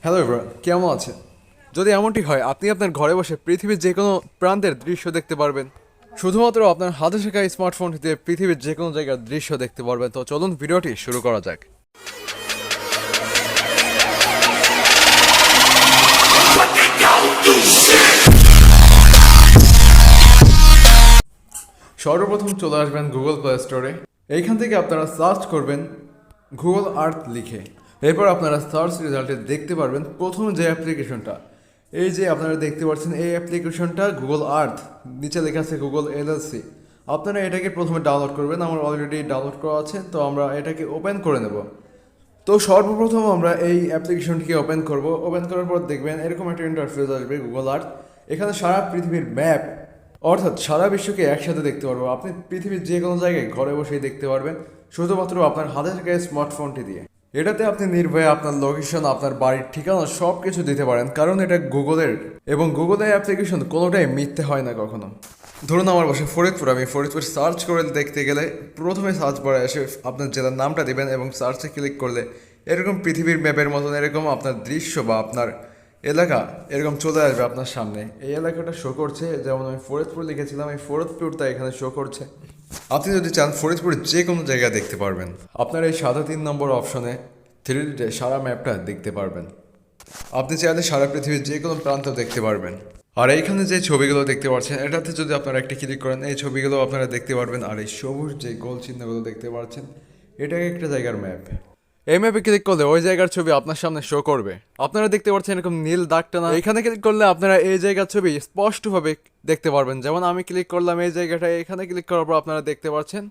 Hello everyone, কেমন আছেন? যদি এমনটি হয়, আপনি আপনার ঘরে বসে পৃথিবীর যে কোনো প্রান্তের দৃশ্য দেখতে পারবেন শুধুমাত্র আপনার হাতে শেখা স্মার্টফোনটিতে পৃথিবীর যে কোনো জায়গার দৃশ্য দেখতে পারবেন। তো চলুন ভিডিওটি শুরু করা যাক। সর্বপ্রথম চলে আসবেন গুগল প্লে স্টোরে। এইখান থেকে আপনারা সার্চ করবেন গুগল আর্থ লিখে। এরপর আপনারা সার্চ রেজাল্টে দেখতে পারবেন প্রথম যে অ্যাপ্লিকেশনটা, এই যে আপনারা দেখতে পাচ্ছেন এই অ্যাপ্লিকেশনটা গুগল আর্থ, নিচে লেখা আছে গুগল এলএলসি। আপনারা এটাকে প্রথমে ডাউনলোড করবেন। আমার অলরেডি ডাউনলোড করা আছে, তো আমরা এটাকে ওপেন করে নেব। তো সর্বপ্রথম আমরা এই অ্যাপ্লিকেশনটিকে ওপেন করব। ওপেন করার পর দেখবেন এরকম একটা ইন্টারফেস আসবে গুগল আর্থ। এখানে সারা পৃথিবীর ম্যাপ, অর্থাৎ সারা বিশ্বকে একসাথে দেখতে পারবো। আপনি পৃথিবীর যে কোনো জায়গায় ঘরে বসেই দেখতে পারবেন, শুধুমাত্র আপনার হাতে থাকা স্মার্টফোনটি দিয়ে। এটাতে আপনি নির্ভয়ে আপনার লোকেশন, আপনার বাড়ির ঠিকানা সব কিছু দিতে পারেন, কারণ এটা গুগলের, এবং গুগলের অ্যাপ্লিকেশন কোনোটাই মিথ্যে হয় না কখনো। ধরুন আমার বাসা ফরিদপুর, আমি ফরিদপুর সার্চ করে দেখতে গেলে প্রথমে সার্চ বারে এসে আপনার জেলার নামটা দেবেন এবং সার্চে ক্লিক করলে এরকম পৃথিবীর ম্যাপের মতন এরকম আপনার দৃশ্য বা আপনার এলাকা এরকম চলে আসবে আপনার সামনে। এই এলাকাটা শো করছে, যেমন আমি ফরিদপুর লিখেছিলাম, এই ফরিদপুরটা এখানে শো করছে। আপনি যদি চান ফরিদপুরের যে কোনো জায়গায় দেখতে পারবেন। আপনার এই সাদা 3 নম্বর অপশনে 3D সারা ম্যাপটা দেখতে পারবেন। আপনি চাইলে সারা পৃথিবীর যে কোনো প্রান্ত দেখতে পারবেন। আর এইখানে যে ছবিগুলো দেখতে পাচ্ছেন, এটাতে যদি আপনারা একটা ক্লিক করেন, এই ছবিগুলো আপনারা দেখতে পারবেন। আর এই সবুজ যে গোল চিহ্নগুলো দেখতে পাচ্ছেন, এটা একটা জায়গার ম্যাপ। এই ম্যাপে ক্লিক করলে ওই জায়গার ছবি আপনার সামনে শো করবে। আপনারা দেখতে পাচ্ছেন এরকম নীল দাগটা না, এখানে ক্লিক করলে আপনারা এই জায়গার ছবি স্পষ্টভাবে দেখতে পারবেন। যেমন আমি ক্লিক করলাম এই জায়গাটায়, এখানে ক্লিক করার পর আপনারা দেখতে পাচ্ছেন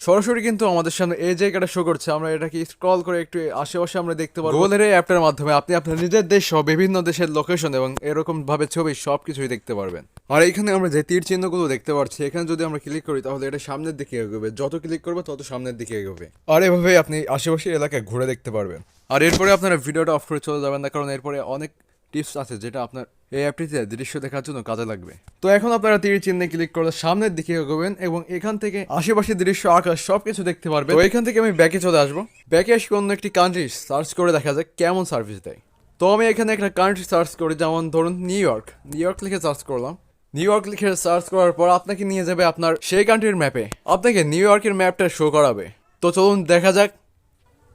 সরাসরি কিন্তু আমাদের সামনে এই জায়গাটা শো করছে। আমরা এটাকে স্ক্রল করে একটু আশেপাশে আমরা দেখতে পারবো। গুগলের এই অ্যাপটার মাধ্যমে আপনি আপনার নিজের দেশ সহ বিভিন্ন দেশের লোকেশন এবং এরকম ভাবে ছবি সব কিছুই দেখতে পারবেন। আর এখানে আমরা যে তীর চিহ্নগুলো দেখতে পাচ্ছি, এখানে যদি আমরা ক্লিক করি তাহলে এটা সামনের দিকে এগোবে। যত ক্লিক করবে তত সামনের দিকে এগোবে। আর এভাবে আপনি আশেপাশের এলাকায় ঘুরে দেখতে পারবেন। আর এরপরে আপনারা ভিডিওটা অফ করে চলে যাবেন না, কারণ এরপরে অনেক টিপস আছে যেটা আপনার এই অ্যাপটিতে দৃশ্য দেখার জন্য কাজে লাগবে। তো এখন আপনারা তীর চিহ্নে ক্লিক করলে সামনের দিকে এগোবেন এবং এখান থেকে আশেপাশের দৃশ্য, আকাশ সবকিছু দেখতে পারবেন। তো এখান থেকে আমি ব্যাকে চলে আসবো। ব্যাকে এসে অন্য একটি কান্ট্রি সার্চ করে দেখা যায় কেমন সার্ভিস দেয়। তো আমি এখানে একটা কান্ট্রি সার্চ করি, যেমন ধরুন নিউ ইয়র্ক। নিউ ইয়র্ক লিখে সার্চ করলাম। নিউ ইয়র্ক লিখে সার্চ করার পর আপনাকে নিয়ে যাবে আপনার সেই কান্ট্রির ম্যাপে। আপনাকে নিউ ইয়র্কের ম্যাপটা শো করাবে। তো চলুন দেখা যাক।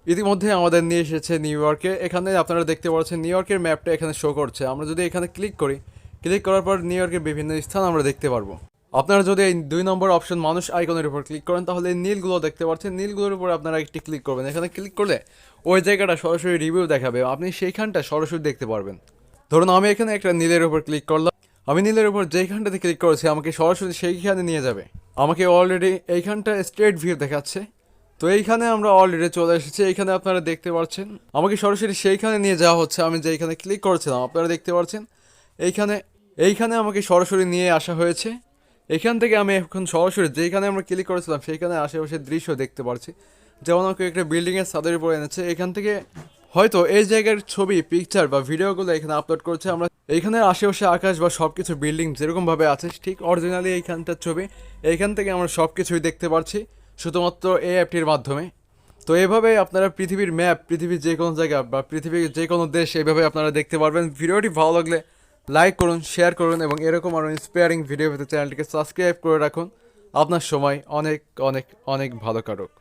ইতিমধ্যে আমাদের নিয়ে এসেছে নিউ ইয়র্কে। এখানে আপনারা দেখতে পাচ্ছেন নিউ ইয়র্কের ম্যাপটা এখানে শো করছে। আমরা যদি এখানে ক্লিক করি, ক্লিক করার পর নিউ ইয়র্কের বিভিন্ন স্থান আমরা দেখতে পারবো। আপনারা যদি এই 2 নম্বর অপশন মানুষ আইকনের উপর ক্লিক করেন, তাহলে এই নীলগুলো দেখতে পাচ্ছেন। নীলগুলোর উপর আপনারা একটি ক্লিক করবেন। এখানে ক্লিক করলে ওই জায়গাটা সরাসরি রিভিউ দেখাবে, আপনি সেইখানটা সরাসরি দেখতে পারবেন। ধরুন আমি এখানে একটা নীলের উপর ক্লিক করলাম। আমি নীলের উপর যেইখানটাতে ক্লিক করেছি আমাকে সরাসরি সেইখানে নিয়ে যাবে। আমাকে অলরেডি এইখানটা স্ট্রেট ভিউ দেখাচ্ছে। তো এইখানে আমরা অলরেডি চলে এসেছি। এইখানে আপনারা দেখতে পাচ্ছেন আমাকে সরাসরি সেইখানে নিয়ে যাওয়া হচ্ছে। আমি যেইখানে ক্লিক করেছিলাম আপনারা দেখতে পাচ্ছেন এইখানে এইখানে আমাকে সরাসরি নিয়ে আসা হয়েছে। এখান থেকে আমি এখন সরাসরি যেইখানে আমরা ক্লিক করেছিলাম সেইখানে আশেপাশের দৃশ্য দেখতে পাচ্ছি। যেমন আমাকে একটা বিল্ডিংয়ের ছাদের উপরে এনেছে। এখান থেকে হয়তো এই জায়গার ছবি, পিকচার বা ভিডিওগুলো এখানে আপলোড করছে। আমরা এইখানে আশেপাশে আকাশ বা সব কিছু বিল্ডিং যেরকমভাবে আছে ঠিক অরিজিনালি এইখানটার ছবি। এইখান থেকে আমরা সব কিছুই দেখতে পাচ্ছি শুধুমাত্র এই অ্যাপটির মাধ্যমে। তো এভাবে আপনারা পৃথিবীর ম্যাপ, পৃথিবীর যে কোনো জায়গা বা পৃথিবীর যে কোনো দেশ এইভাবে আপনারা দেখতে পারবেন। ভিডিওটি ভালো লাগলে লাইক করুন, শেয়ার করুন এবং এরকম আরও ইন্সপায়ারিং ভিডিও পেতে চ্যানেলটিকে সাবস্ক্রাইব করে রাখুন। আপনার সময় অনেক অনেক অনেক ভালো কাটুক।